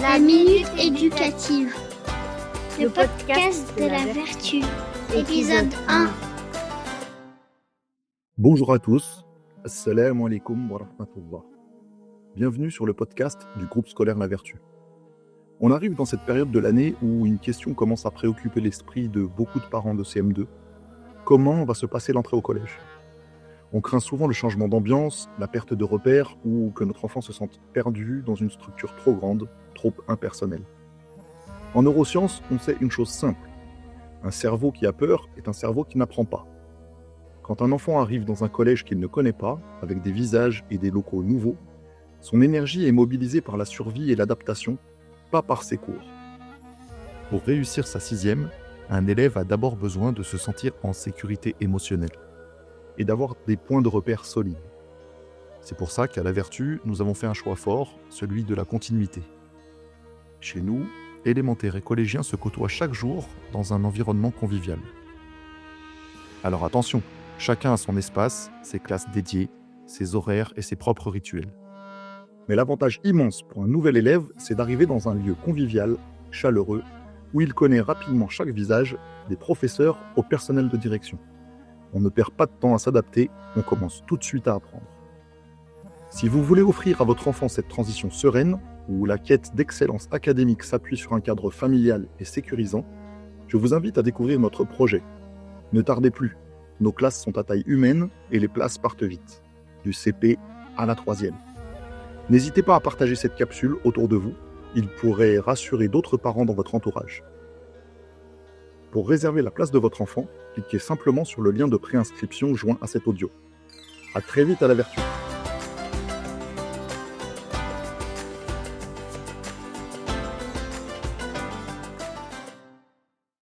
La minute éducative. Le podcast de la vertu. Épisode 1. Bonjour à tous. Assalamu alaikum wa rahmatullah. Bienvenue sur le podcast du groupe scolaire La Vertu. On arrive dans cette période de l'année où une question commence à préoccuper l'esprit de beaucoup de parents de CM2. Comment va se passer l'entrée au collège ? On craint souvent le changement d'ambiance, la perte de repères ou que notre enfant se sente perdu dans une structure trop grande, trop impersonnelle. En neurosciences, on sait une chose simple. Un cerveau qui a peur est un cerveau qui n'apprend pas. Quand un enfant arrive dans un collège qu'il ne connaît pas, avec des visages et des locaux nouveaux, son énergie est mobilisée par la survie et l'adaptation, pas par ses cours. Pour réussir sa 6e, un élève a d'abord besoin de se sentir en sécurité émotionnelle et d'avoir des points de repère solides. C'est pour ça qu'à La Vertu, nous avons fait un choix fort, celui de la continuité. Chez nous, élémentaires et collégiens se côtoient chaque jour dans un environnement convivial. Alors attention, chacun a son espace, ses classes dédiées, ses horaires et ses propres rituels. Mais l'avantage immense pour un nouvel élève, c'est d'arriver dans un lieu convivial, chaleureux, où il connaît rapidement chaque visage, des professeurs au personnel de direction. On ne perd pas de temps à s'adapter, on commence tout de suite à apprendre. Si vous voulez offrir à votre enfant cette transition sereine, où la quête d'excellence académique s'appuie sur un cadre familial et sécurisant, je vous invite à découvrir notre projet. Ne tardez plus, nos classes sont à taille humaine et les places partent vite, du CP à la 3e. N'hésitez pas à partager cette capsule autour de vous, il pourrait rassurer d'autres parents dans votre entourage. Pour réserver la place de votre enfant, cliquez simplement sur le lien de préinscription joint à cet audio. À très vite à La Vertu.